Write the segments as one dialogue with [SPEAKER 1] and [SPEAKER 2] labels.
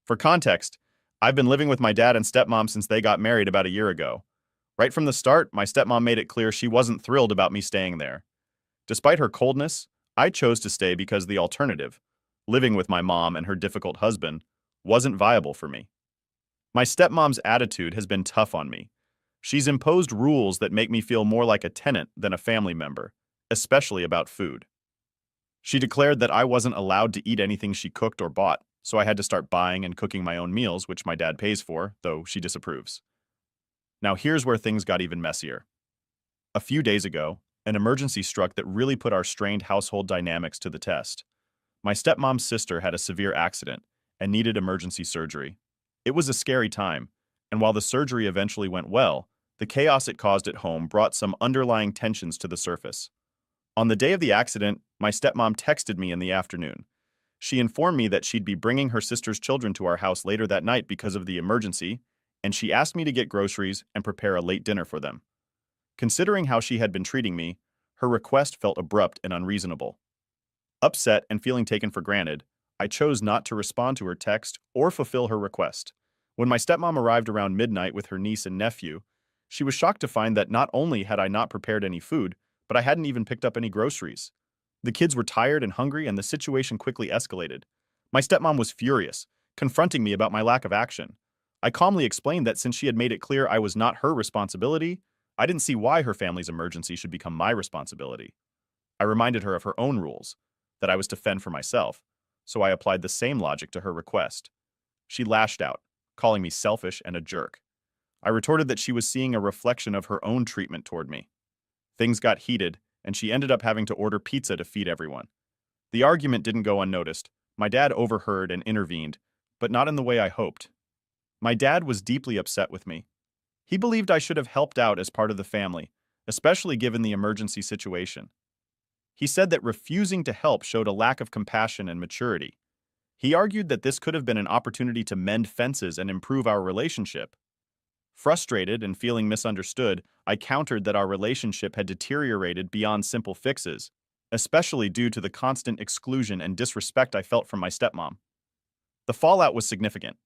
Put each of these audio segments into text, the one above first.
[SPEAKER 1] For context, I've been living with my dad and stepmom since they got married about a year ago. Right from the start, my stepmom made it clear she wasn't thrilled about me staying there. Despite her coldness, I chose to stay because the alternative, living with my mom and her difficult husband, wasn't viable for me. My stepmom's attitude has been tough on me. She's imposed rules that make me feel more like a tenant than a family member, especially about food. She declared that I wasn't allowed to eat anything she cooked or bought, so I had to start buying and cooking my own meals, which my dad pays for, though she disapproves. Now here's where things got even messier. A few days ago, an emergency struck that really put our strained household dynamics to the test. My stepmom's sister had a severe accident and needed emergency surgery. It was a scary time, and while the surgery eventually went well, the chaos it caused at home brought some underlying tensions to the surface. On the day of the accident, my stepmom texted me in the afternoon. She informed me that she'd be bringing her sister's children to our house later that night because of the emergency, and she asked me to get groceries and prepare a late dinner for them. Considering how she had been treating me, her request felt abrupt and unreasonable. Upset and feeling taken for granted, I chose not to respond to her text or fulfill her request. When my stepmom arrived around midnight with her niece and nephew, she was shocked to find that not only had I not prepared any food, but I hadn't even picked up any groceries. The kids were tired and hungry, and the situation quickly escalated. My stepmom was furious, confronting me about my lack of action. I calmly explained that since she had made it clear I was not her responsibility, I didn't see why her family's emergency should become my responsibility. I reminded her of her own rules, that I was to fend for myself, so I applied the same logic to her request. She lashed out, calling me selfish and a jerk. I retorted that she was seeing a reflection of her own treatment toward me. Things got heated, and she ended up having to order pizza to feed everyone. The argument didn't go unnoticed. My dad overheard and intervened, but not in the way I hoped. My dad was deeply upset with me. He believed I should have helped out as part of the family, especially given the emergency situation. He said that refusing to help showed a lack of compassion and maturity. He argued that this could have been an opportunity to mend fences and improve our relationship. Frustrated and feeling misunderstood, I countered that our relationship had deteriorated beyond simple fixes, especially due to the constant exclusion and disrespect I felt from my stepmom. The fallout was significant.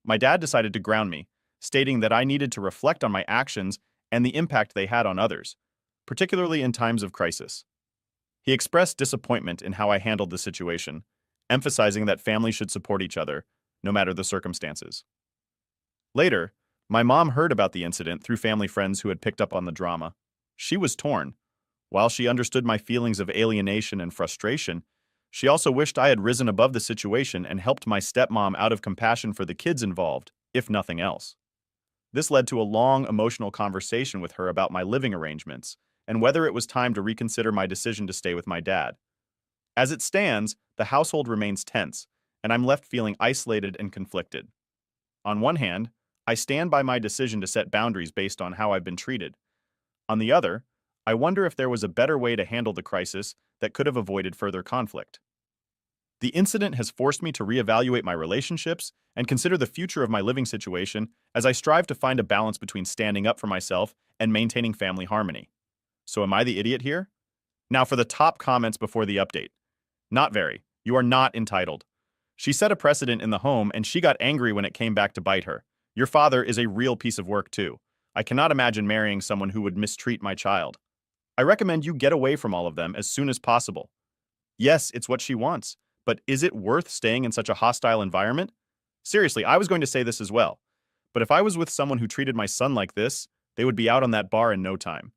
[SPEAKER 1] My dad decided to ground me, stating that I needed to reflect on my actions and the impact they had on others, particularly in times of crisis. He expressed disappointment in how I handled the situation, emphasizing that families should support each other, no matter the circumstances. Later, my mom heard about the incident through family friends who had picked up on the drama. She was torn. While she understood my feelings of alienation and frustration, she also wished I had risen above the situation and helped my stepmom out of compassion for the kids involved, if nothing else. This led to a long, emotional conversation with her about my living arrangements and whether it was time to reconsider my decision to stay with my dad. As it stands, the household remains tense, and I'm left feeling isolated and conflicted. On one hand, I stand by my decision to set boundaries based on how I've been treated. On the other, I wonder if there was a better way to handle the crisis that could have avoided further conflict. The incident has forced me to reevaluate my relationships and consider the future of my living situation as I strive to find a balance between standing up for myself and maintaining family harmony. So am I the idiot here? Now for the top comments before the update. Not very. You are not entitled. She set a precedent in the home and she got angry when it came back to bite her. Your father is a real piece of work too. I cannot imagine marrying someone who would mistreat my child. I recommend you get away from all of them as soon as possible. Yes, it's what she wants, but is it worth staying in such a hostile environment? Seriously, I was going to say this as well. But if I was with someone who treated my son like this, they would be out on that bar in no time.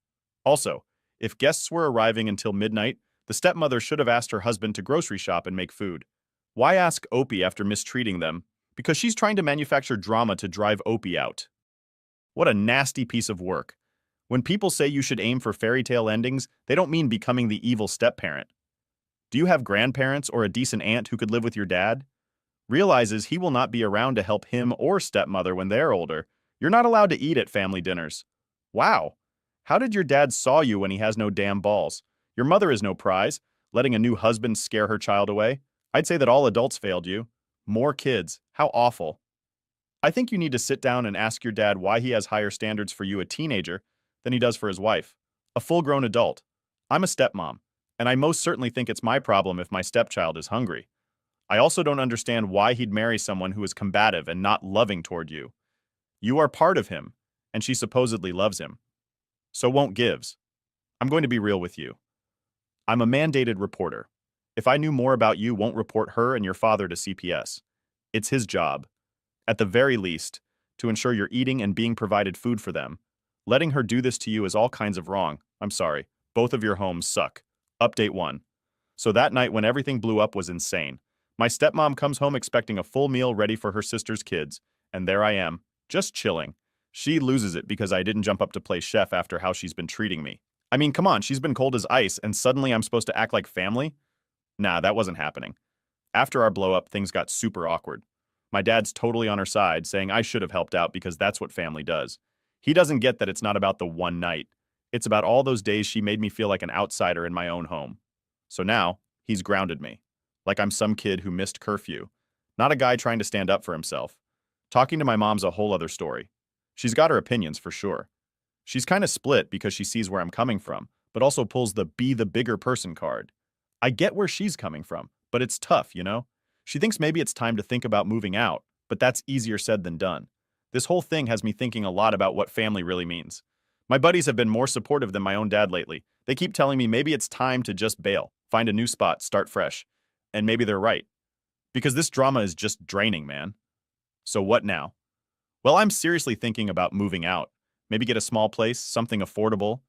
[SPEAKER 1] Also, if guests were arriving until midnight, the stepmother should have asked her husband to grocery shop and make food. Why ask Opie after mistreating them? Because she's trying to manufacture drama to drive Opie out. What a nasty piece of work. When people say you should aim for fairy tale endings, they don't mean becoming the evil step-parent. Do you have grandparents or a decent aunt who could live with your dad? Realizes he will not be around to help him or stepmother when they're older. You're not allowed to eat at family dinners. Wow. How did your dad saw you when he has no damn balls? Your mother is no prize, letting a new husband scare her child away. I'd say that all adults failed you. More kids. How awful. I think you need to sit down and ask your dad why he has higher standards for you, a teenager, than he does for his wife, a full-grown adult. I'm a stepmom, and I most certainly think it's my problem if my stepchild is hungry. I also don't understand why he'd marry someone who is combative and not loving toward you. You are part of him, and she supposedly loves him. So won't gives. I'm going to be real with you. I'm a mandated reporter. If I knew more about you, won't report her and your father to CPS. It's his job, at the very least, to ensure you're eating and being provided food for them. Letting her do this to you is all kinds of wrong. I'm sorry. Both of your homes suck. Update 1. So that night when everything blew up was insane. My stepmom comes home expecting a full meal ready for her sister's kids, and there I am, just chilling. She loses it because I didn't jump up to play chef after how she's been treating me. I mean, come on, she's been cold as ice, and suddenly I'm supposed to act like family? Nah, that wasn't happening. After our blow-up, things got super awkward. My dad's totally on her side, saying I should have helped out because that's what family does. He doesn't get that it's not about the one night. It's about all those days she made me feel like an outsider in my own home. So now, he's grounded me. Like I'm some kid who missed curfew. Not a guy trying to stand up for himself. Talking to my mom's a whole other story. She's got her opinions for sure. She's kind of split because she sees where I'm coming from, but also pulls the be the bigger person card. I get where she's coming from, but it's tough, you know? She thinks maybe it's time to think about moving out, but that's easier said than done. This whole thing has me thinking a lot about what family really means. My buddies have been more supportive than my own dad lately. They keep telling me maybe it's time to just bail, find a new spot, start fresh. And maybe they're right. Because this drama is just draining, man. So what now? Well, I'm seriously thinking about moving out. Maybe get a small place, something affordable.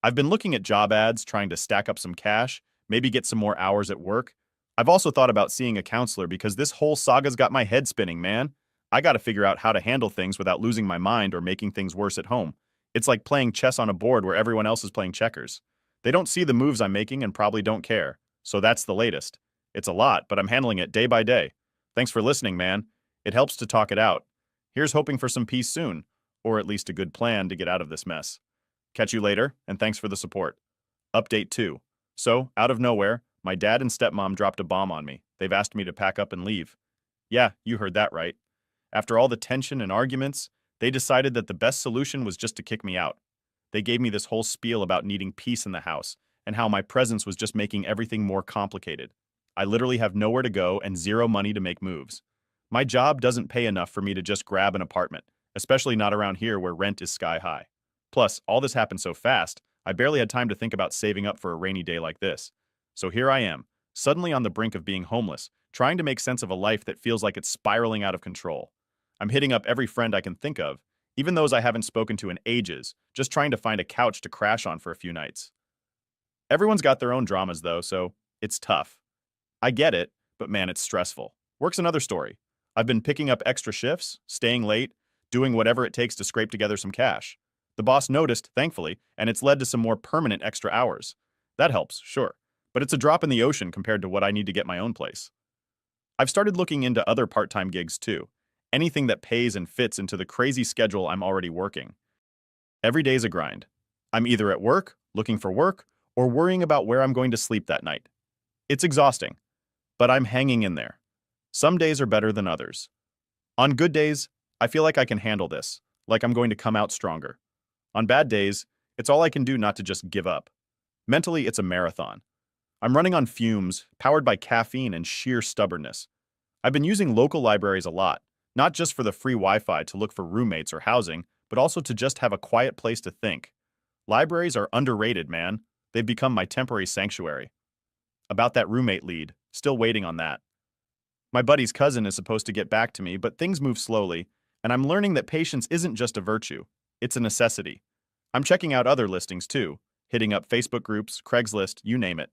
[SPEAKER 1] I've been looking at job ads, trying to stack up some cash, maybe get some more hours at work. I've also thought about seeing a counselor because this whole saga's got my head spinning, man. I gotta figure out how to handle things without losing my mind or making things worse at home. It's like playing chess on a board where everyone else is playing checkers. They don't see the moves I'm making and probably don't care. So that's the latest. It's a lot, but I'm handling it day by day. Thanks for listening, man. It helps to talk it out. Here's hoping for some peace soon, or at least a good plan to get out of this mess. Catch you later, and thanks for the support. Update 2. So, out of nowhere, my dad and stepmom dropped a bomb on me. They've asked me to pack up and leave. Yeah, you heard that right. After all the tension and arguments, they decided that the best solution was just to kick me out. They gave me this whole spiel about needing peace in the house, and how my presence was just making everything more complicated. I literally have nowhere to go and zero money to make moves. My job doesn't pay enough for me to just grab an apartment, especially not around here where rent is sky high. Plus, all this happened so fast, I barely had time to think about saving up for a rainy day like this. So here I am, suddenly on the brink of being homeless, trying to make sense of a life that feels like it's spiraling out of control. I'm hitting up every friend I can think of, even those I haven't spoken to in ages, just trying to find a couch to crash on for a few nights. Everyone's got their own dramas though, so it's tough. I get it, but man, it's stressful. Work's another story. I've been picking up extra shifts, staying late, doing whatever it takes to scrape together some cash. The boss noticed, thankfully, and it's led to some more permanent extra hours. That helps, sure, but it's a drop in the ocean compared to what I need to get my own place. I've started looking into other part-time gigs too. Anything that pays and fits into the crazy schedule I'm already working. Every day's a grind. I'm either at work, looking for work, or worrying about where I'm going to sleep that night. It's exhausting, but I'm hanging in there. Some days are better than others. On good days, I feel like I can handle this, like I'm going to come out stronger. On bad days, it's all I can do not to just give up. Mentally, it's a marathon. I'm running on fumes, powered by caffeine and sheer stubbornness. I've been using local libraries a lot, not just for the free Wi-Fi to look for roommates or housing, but also to just have a quiet place to think. Libraries are underrated, man. They've become my temporary sanctuary. About that roommate lead, still waiting on that. My buddy's cousin is supposed to get back to me, but things move slowly, and I'm learning that patience isn't just a virtue, it's a necessity. I'm checking out other listings too, hitting up Facebook groups, Craigslist, you name it.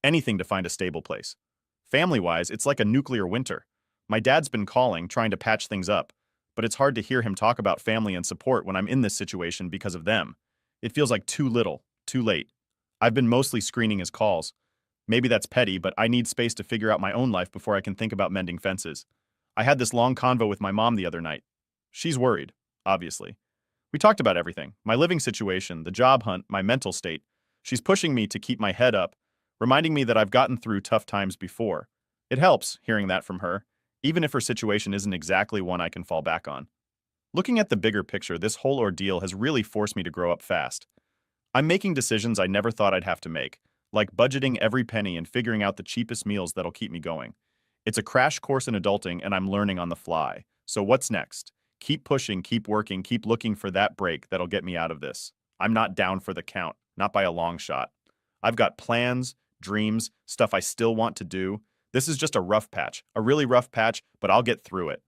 [SPEAKER 1] Anything to find a stable place. Family-wise, it's like a nuclear winter. My dad's been calling, trying to patch things up, but it's hard to hear him talk about family and support when I'm in this situation because of them. It feels like too little, too late. I've been mostly screening his calls. Maybe that's petty, but I need space to figure out my own life before I can think about mending fences. I had this long convo with my mom the other night. She's worried, obviously. We talked about everything, my living situation, the job hunt, my mental state. She's pushing me to keep my head up, reminding me that I've gotten through tough times before. It helps, hearing that from her, even if her situation isn't exactly one I can fall back on. Looking at the bigger picture, this whole ordeal has really forced me to grow up fast. I'm making decisions I never thought I'd have to make, like budgeting every penny and figuring out the cheapest meals that'll keep me going. It's a crash course in adulting, and I'm learning on the fly. So what's next? Keep pushing, keep working, keep looking for that break that'll get me out of this. I'm not down for the count, not by a long shot. I've got plans, dreams, stuff I still want to do. This is just a rough patch, a really rough patch, but I'll get through it.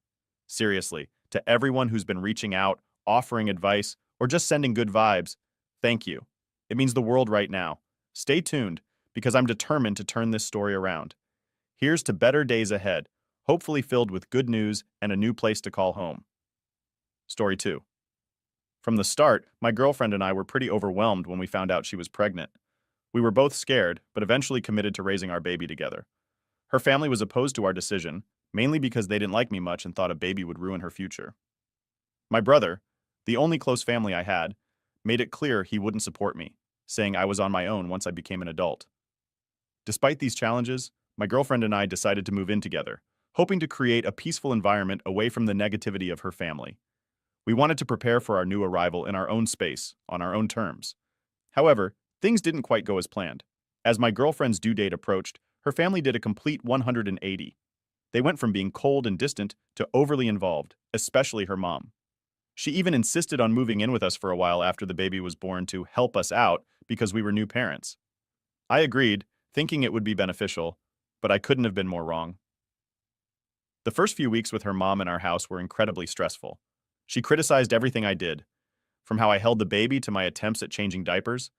[SPEAKER 1] Seriously, to everyone who's been reaching out, offering advice, or just sending good vibes, thank you. It means the world right now. Stay tuned, because I'm determined to turn this story around. Here's to better days ahead, hopefully filled with good news and a new place to call home. Story 2. From the start, my girlfriend and I were pretty overwhelmed when we found out she was pregnant. We were both scared, but eventually committed to raising our baby together. Her family was opposed to our decision, mainly because they didn't like me much and thought a baby would ruin her future. My brother, the only close family I had, made it clear he wouldn't support me, saying I was on my own once I became an adult. Despite these challenges, my girlfriend and I decided to move in together, hoping to create a peaceful environment away from the negativity of her family. We wanted to prepare for our new arrival in our own space, on our own terms. However, things didn't quite go as planned. As my girlfriend's due date approached, her family did a complete 180. They went from being cold and distant to overly involved, especially her mom. She even insisted on moving in with us for a while after the baby was born to help us out because we were new parents. I agreed, thinking it would be beneficial, but I couldn't have been more wrong. The first few weeks with her mom in our house were incredibly stressful. She criticized everything I did, from how I held the baby to my attempts at changing diapers.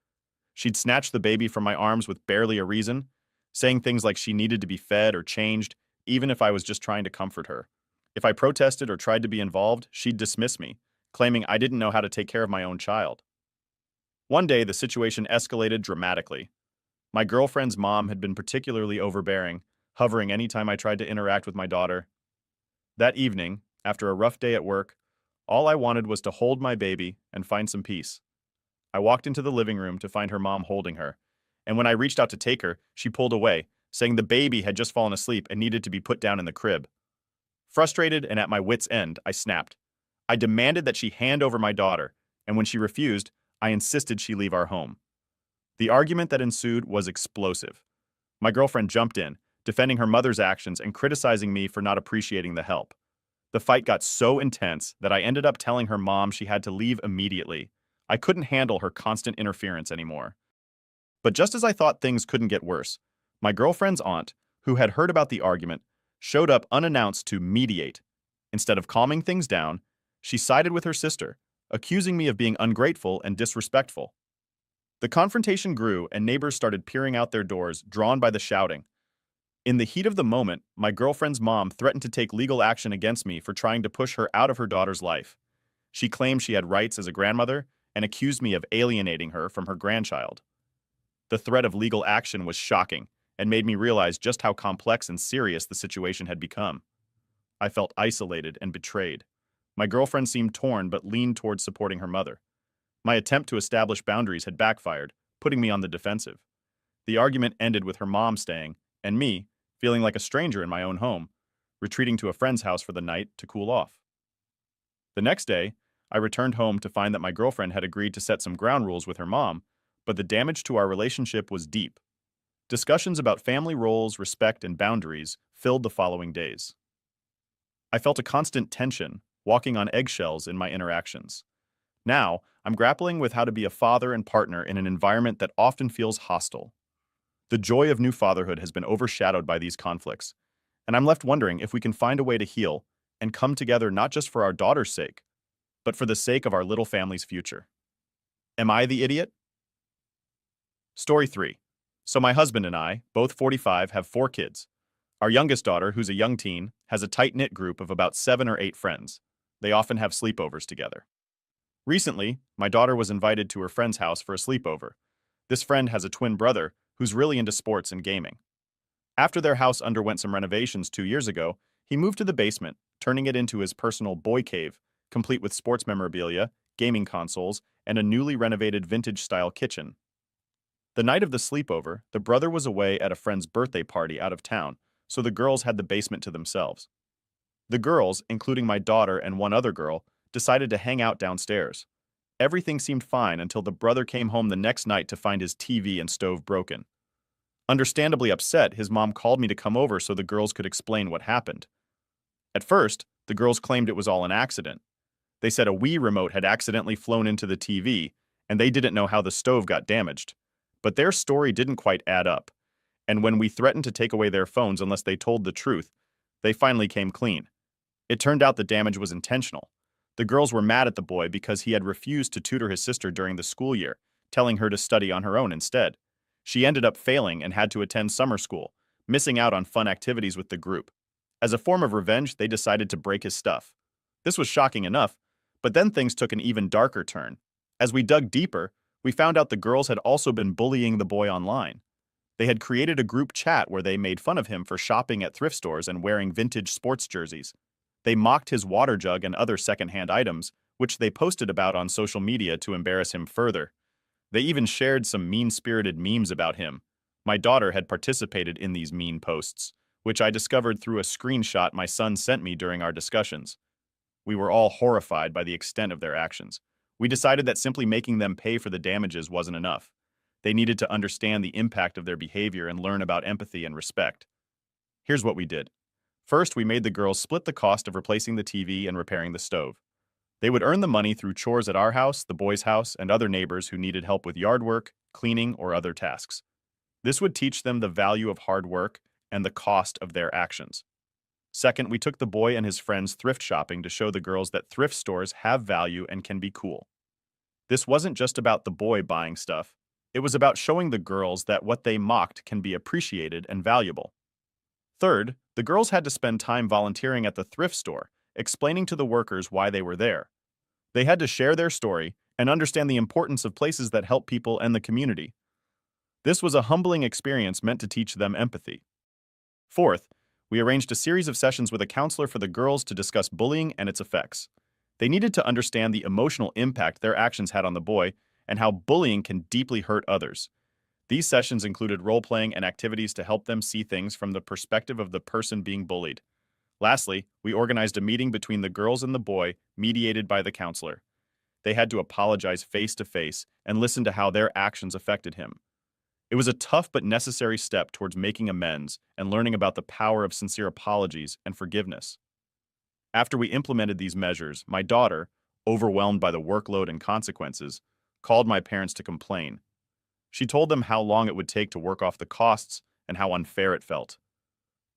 [SPEAKER 1] She'd snatch the baby from my arms with barely a reason, saying things like she needed to be fed or changed, even if I was just trying to comfort her. If I protested or tried to be involved, she'd dismiss me, claiming I didn't know how to take care of my own child. One day, the situation escalated dramatically. My girlfriend's mom had been particularly overbearing, hovering anytime I tried to interact with my daughter. That evening, after a rough day at work, all I wanted was to hold my baby and find some peace. I walked into the living room to find her mom holding her, and when I reached out to take her, she pulled away, saying the baby had just fallen asleep and needed to be put down in the crib. Frustrated and at my wit's end, I snapped. I demanded that she hand over my daughter, and when she refused, I insisted she leave our home. The argument that ensued was explosive. My girlfriend jumped in, defending her mother's actions and criticizing me for not appreciating the help. The fight got so intense that I ended up telling her mom she had to leave immediately. I couldn't handle her constant interference anymore. But just as I thought things couldn't get worse, my girlfriend's aunt, who had heard about the argument, showed up unannounced to mediate. Instead of calming things down, she sided with her sister, accusing me of being ungrateful and disrespectful. The confrontation grew and neighbors started peering out their doors, drawn by the shouting. In the heat of the moment, my girlfriend's mom threatened to take legal action against me for trying to push her out of her daughter's life. She claimed she had rights as a grandmother and accused me of alienating her from her grandchild. The threat of legal action was shocking and made me realize just how complex and serious the situation had become. I felt isolated and betrayed. My girlfriend seemed torn but leaned towards supporting her mother. My attempt to establish boundaries had backfired, putting me on the defensive. The argument ended with her mom staying, and me, feeling like a stranger in my own home, retreating to a friend's house for the night to cool off. The next day, I returned home to find that my girlfriend had agreed to set some ground rules with her mom, but the damage to our relationship was deep. Discussions about family roles, respect, and boundaries filled the following days. I felt a constant tension, walking on eggshells in my interactions. Now, I'm grappling with how to be a father and partner in an environment that often feels hostile. The joy of new fatherhood has been overshadowed by these conflicts, and I'm left wondering if we can find a way to heal and come together not just for our daughter's sake, but for the sake of our little family's future. Am I the idiot? Story 3. So my husband and I, both 45, have 4 kids. Our youngest daughter, who's a young teen, has a tight-knit group of about 7 or 8 friends. They often have sleepovers together. Recently, my daughter was invited to her friend's house for a sleepover. This friend has a twin brother who's really into sports and gaming. After their house underwent some renovations 2 years ago, he moved to the basement, turning it into his personal boy cave, complete with sports memorabilia, gaming consoles, and a newly renovated vintage-style kitchen. The night of the sleepover, the brother was away at a friend's birthday party out of town, so the girls had the basement to themselves. The girls, including my daughter and one other girl, decided to hang out downstairs. Everything seemed fine until the brother came home the next night to find his TV and stove broken. Understandably upset, his mom called me to come over so the girls could explain what happened. At first, the girls claimed it was all an accident. They said a Wii remote had accidentally flown into the TV, and they didn't know how the stove got damaged. But their story didn't quite add up, and when we threatened to take away their phones unless they told the truth, they finally came clean. It turned out the damage was intentional. The girls were mad at the boy because he had refused to tutor his sister during the school year, telling her to study on her own instead. She ended up failing and had to attend summer school, missing out on fun activities with the group. As a form of revenge, they decided to break his stuff. This was shocking enough, but then things took an even darker turn. As we dug deeper, we found out the girls had also been bullying the boy online. They had created a group chat where they made fun of him for shopping at thrift stores and wearing vintage sports jerseys. They mocked his water jug and other secondhand items, which they posted about on social media to embarrass him further. They even shared some mean-spirited memes about him. My daughter had participated in these mean posts, which I discovered through a screenshot my son sent me during our discussions. We were all horrified by the extent of their actions. We decided that simply making them pay for the damages wasn't enough. They needed to understand the impact of their behavior and learn about empathy and respect. Here's what we did. First, we made the girls split the cost of replacing the TV and repairing the stove. They would earn the money through chores at our house, the boys' house, and other neighbors who needed help with yard work, cleaning, or other tasks. This would teach them the value of hard work and the cost of their actions. Second, we took the boy and his friends thrift shopping to show the girls that thrift stores have value and can be cool. This wasn't just about the boy buying stuff. It was about showing the girls that what they mocked can be appreciated and valuable. Third, the girls had to spend time volunteering at the thrift store, explaining to the workers why they were there. They had to share their story and understand the importance of places that help people and the community. This was a humbling experience meant to teach them empathy. Fourth, we arranged a series of sessions with a counselor for the girls to discuss bullying and its effects. They needed to understand the emotional impact their actions had on the boy and how bullying can deeply hurt others. These sessions included role-playing and activities to help them see things from the perspective of the person being bullied. Lastly, we organized a meeting between the girls and the boy, mediated by the counselor. They had to apologize face-to-face and listen to how their actions affected him. It was a tough but necessary step towards making amends and learning about the power of sincere apologies and forgiveness. After we implemented these measures, my daughter, overwhelmed by the workload and consequences, called my parents to complain. She told them how long it would take to work off the costs and how unfair it felt.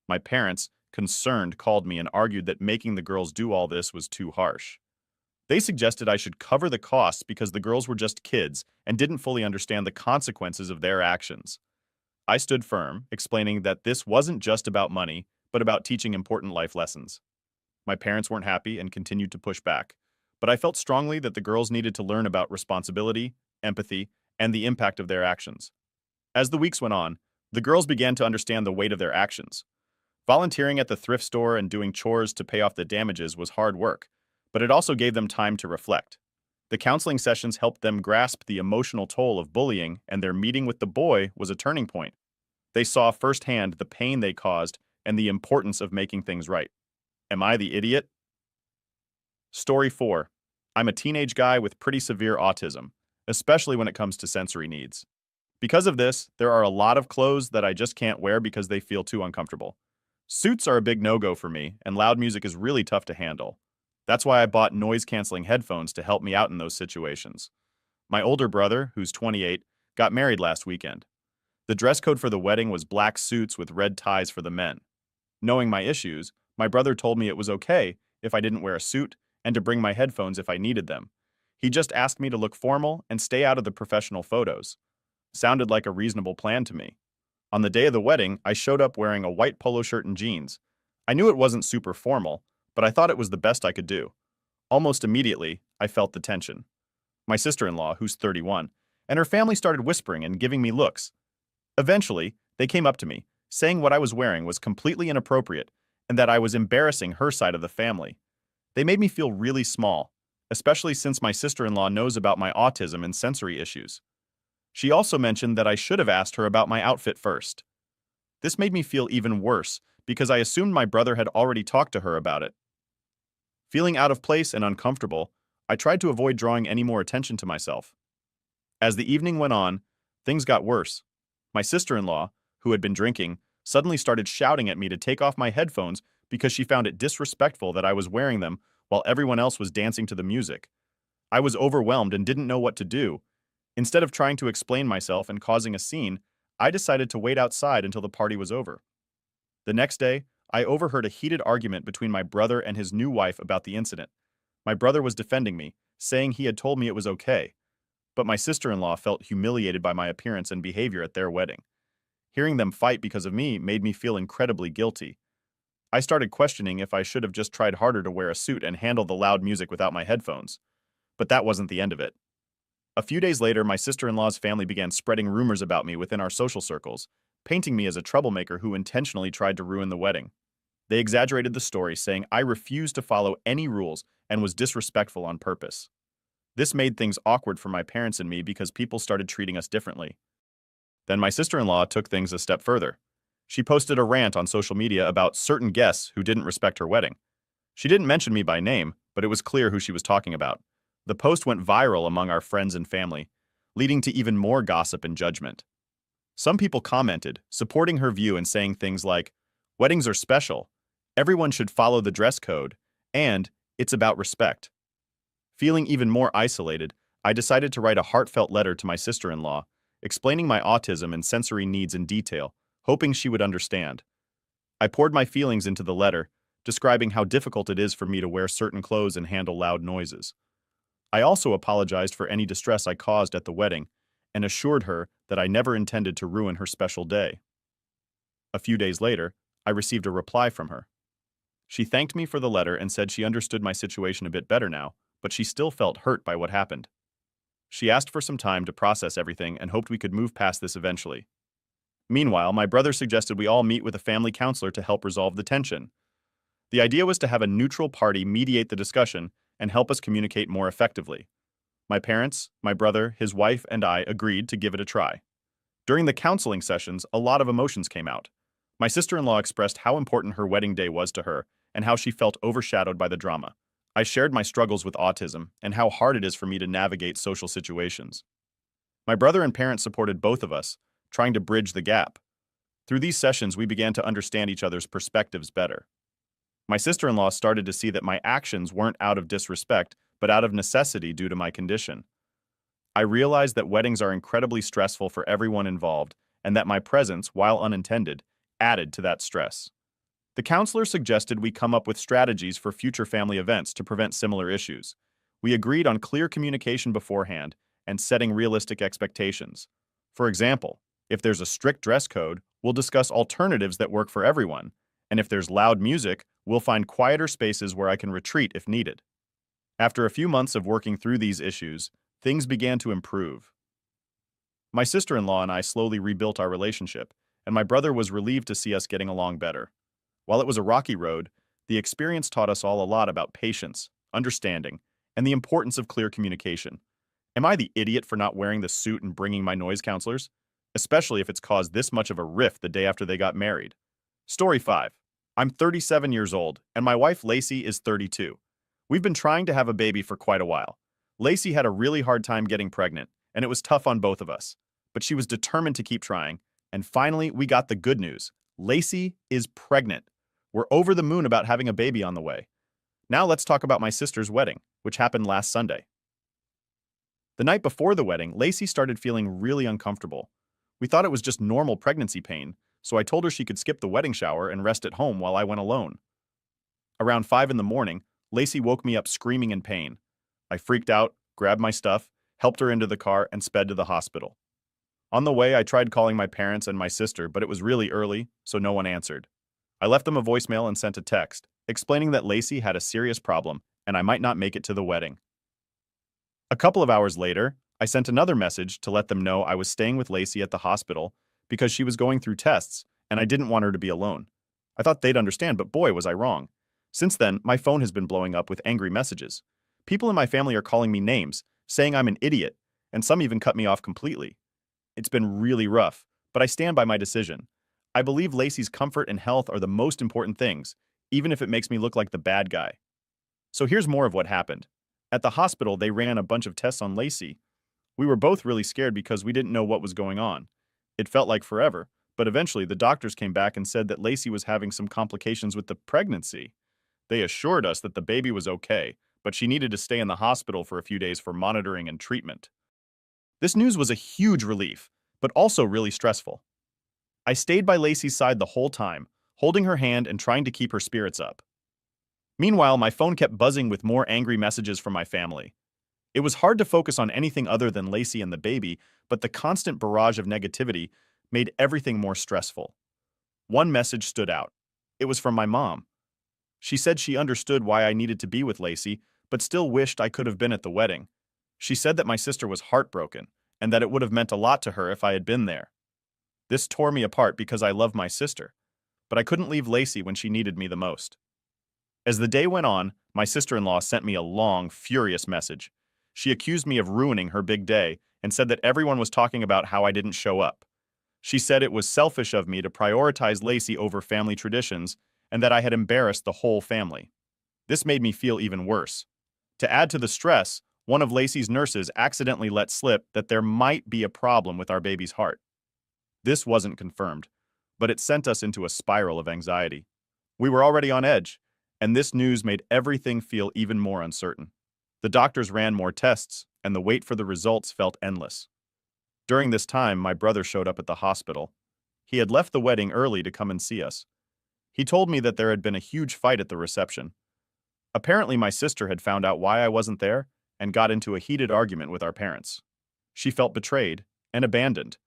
[SPEAKER 1] My parents, concerned, called me and argued that making the girls do all this was too harsh. They suggested I should cover the costs because the girls were just kids and didn't fully understand the consequences of their actions. I stood firm, explaining that this wasn't just about money, but about teaching important life lessons. My parents weren't happy and continued to push back, but I felt strongly that the girls needed to learn about responsibility, empathy, and the impact of their actions. As the weeks went on, the girls began to understand the weight of their actions. Volunteering at the thrift store and doing chores to pay off the damages was hard work, but it also gave them time to reflect. The counseling sessions helped them grasp the emotional toll of bullying, and their meeting with the boy was a turning point. They saw firsthand the pain they caused and the importance of making things right. Am I the idiot? Story 4. I'm a teenage guy with pretty severe autism, especially when it comes to sensory needs. Because of this, there are a lot of clothes that I just can't wear because they feel too uncomfortable. Suits are a big no-go for me, and loud music is really tough to handle. That's why I bought noise-canceling headphones to help me out in those situations. My older brother, who's 28, got married last weekend. The dress code for the wedding was black suits with red ties for the men. Knowing my issues, my brother told me it was okay if I didn't wear a suit and to bring my headphones if I needed them. He just asked me to look formal and stay out of the professional photos. Sounded like a reasonable plan to me. On the day of the wedding, I showed up wearing a white polo shirt and jeans. I knew it wasn't super formal, but I thought it was the best I could do. Almost immediately, I felt the tension. My sister-in-law, who's 31, and her family started whispering and giving me looks. Eventually, they came up to me, saying what I was wearing was completely inappropriate and that I was embarrassing her side of the family. They made me feel really small, especially since my sister-in-law knows about my autism and sensory issues. She also mentioned that I should have asked her about my outfit first. This made me feel even worse because I assumed my brother had already talked to her about it. Feeling out of place and uncomfortable, I tried to avoid drawing any more attention to myself. As the evening went on, things got worse. My sister-in-law, who had been drinking, suddenly started shouting at me to take off my headphones because she found it disrespectful that I was wearing them while everyone else was dancing to the music. I was overwhelmed and didn't know what to do. Instead of trying to explain myself and causing a scene, I decided to wait outside until the party was over. The next day, I overheard a heated argument between my brother and his new wife about the incident. My brother was defending me, saying he had told me it was okay, but my sister-in-law felt humiliated by my appearance and behavior at their wedding. Hearing them fight because of me made me feel incredibly guilty. I started questioning if I should have just tried harder to wear a suit and handle the loud music without my headphones. But that wasn't the end of it. A few days later, my sister-in-law's family began spreading rumors about me within our social circles, painting me as a troublemaker who intentionally tried to ruin the wedding. They exaggerated the story, saying I refused to follow any rules and was disrespectful on purpose. This made things awkward for my parents and me because people started treating us differently. Then my sister-in-law took things a step further. She posted a rant on social media about certain guests who didn't respect her wedding. She didn't mention me by name, but it was clear who she was talking about. The post went viral among our friends and family, leading to even more gossip and judgment. Some people commented, supporting her view and saying things like, "Weddings are special, everyone should follow the dress code, and it's about respect." Feeling even more isolated, I decided to write a heartfelt letter to my sister-in-law, explaining my autism and sensory needs in detail, hoping she would understand. I poured my feelings into the letter, describing how difficult it is for me to wear certain clothes and handle loud noises. I also apologized for any distress I caused at the wedding and assured her that I never intended to ruin her special day. A few days later, I received a reply from her. She thanked me for the letter and said she understood my situation a bit better now, but she still felt hurt by what happened. She asked for some time to process everything and hoped we could move past this eventually. Meanwhile, my brother suggested we all meet with a family counselor to help resolve the tension. The idea was to have a neutral party mediate the discussion and help us communicate more effectively. My parents, my brother, his wife, and I agreed to give it a try. During the counseling sessions, a lot of emotions came out. My sister-in-law expressed how important her wedding day was to her and how she felt overshadowed by the drama. I shared my struggles with autism and how hard it is for me to navigate social situations. My brother and parents supported both of us, trying to bridge the gap. Through these sessions, we began to understand each other's perspectives better. My sister-in-law started to see that my actions weren't out of disrespect, but out of necessity due to my condition. I realized that weddings are incredibly stressful for everyone involved, and that my presence, while unintended, added to that stress. The counselor suggested we come up with strategies for future family events to prevent similar issues. We agreed on clear communication beforehand and setting realistic expectations. For example, if there's a strict dress code, we'll discuss alternatives that work for everyone, and if there's loud music, we'll find quieter spaces where I can retreat if needed. After a few months of working through these issues, things began to improve. My sister-in-law and I slowly rebuilt our relationship, and my brother was relieved to see us getting along better. While it was a rocky road, the experience taught us all a lot about patience, understanding, and the importance of clear communication. Am I the idiot for not wearing the suit and bringing my noise counselors? Especially if it's caused this much of a rift the day after they got married. Story 5. I'm 37 years old, and my wife Lacey is 32. We've been trying to have a baby for quite a while. Lacey had a really hard time getting pregnant, and it was tough on both of us. But she was determined to keep trying, and finally we got the good news. Lacey is pregnant. We're over the moon about having a baby on the way. Now let's talk about my sister's wedding, which happened last Sunday. The night before the wedding, Lacey started feeling really uncomfortable. We thought it was just normal pregnancy pain, so I told her she could skip the wedding shower and rest at home while I went alone. Around 5 in the morning, Lacey woke me up screaming in pain. I freaked out, grabbed my stuff, helped her into the car, and sped to the hospital. On the way, I tried calling my parents and my sister, but it was really early, so no one answered. I left them a voicemail and sent a text, explaining that Lacey had a serious problem and I might not make it to the wedding. A couple of hours later, I sent another message to let them know I was staying with Lacey at the hospital because she was going through tests and I didn't want her to be alone. I thought they'd understand, but boy, was I wrong. Since then, my phone has been blowing up with angry messages. People in my family are calling me names, saying I'm an idiot, and some even cut me off completely. It's been really rough, but I stand by my decision. I believe Lacey's comfort and health are the most important things, even if it makes me look like the bad guy. So here's more of what happened. At the hospital, they ran a bunch of tests on Lacey. We were both really scared because we didn't know what was going on. It felt like forever, but eventually the doctors came back and said that Lacey was having some complications with the pregnancy. They assured us that the baby was okay, but she needed to stay in the hospital for a few days for monitoring and treatment. This news was a huge relief, but also really stressful. I stayed by Lacey's side the whole time, holding her hand and trying to keep her spirits up. Meanwhile, my phone kept buzzing with more angry messages from my family. It was hard to focus on anything other than Lacey and the baby, but the constant barrage of negativity made everything more stressful. One message stood out. It was from my mom. She said she understood why I needed to be with Lacey, but still wished I could have been at the wedding. She said that my sister was heartbroken, and that it would have meant a lot to her if I had been there. This tore me apart because I love my sister, but I couldn't leave Lacey when she needed me the most. As the day went on, my sister-in-law sent me a long, furious message. She accused me of ruining her big day and said that everyone was talking about how I didn't show up. She said it was selfish of me to prioritize Lacey over family traditions and that I had embarrassed the whole family. This made me feel even worse. To add to the stress, one of Lacey's nurses accidentally let slip that there might be a problem with our baby's heart. This wasn't confirmed, but it sent us into a spiral of anxiety. We were already on edge, and this news made everything feel even more uncertain. The doctors ran more tests, and the wait for the results felt endless. During this time, my brother showed up at the hospital. He had left the wedding early to come and see us. He told me that there had been a huge fight at the reception. Apparently, my sister had found out why I wasn't there and got into a heated argument with our parents. She felt betrayed and abandoned,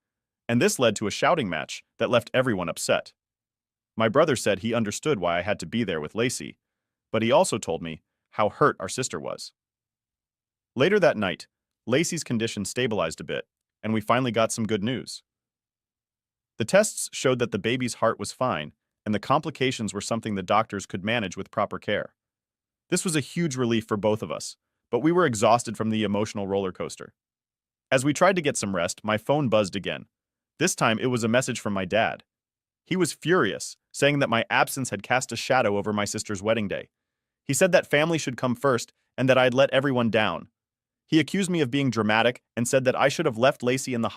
[SPEAKER 1] and this led to a shouting match that left everyone upset. My brother said he understood why I had to be there with Lacey, but he also told me how hurt our sister was. Later that night, Lacey's condition stabilized a bit, and we finally got some good news. The tests showed that the baby's heart was fine, and the complications were something the doctors could manage with proper care. This was a huge relief for both of us, but we were exhausted from the emotional roller coaster. As we tried to get some rest, my phone buzzed again. This time it was a message from my dad. He was furious, saying that my absence had cast a shadow over my sister's wedding day. He said that family should come first and that I had let everyone down. He accused me of being dramatic and said that I should have left Lacey in the hospital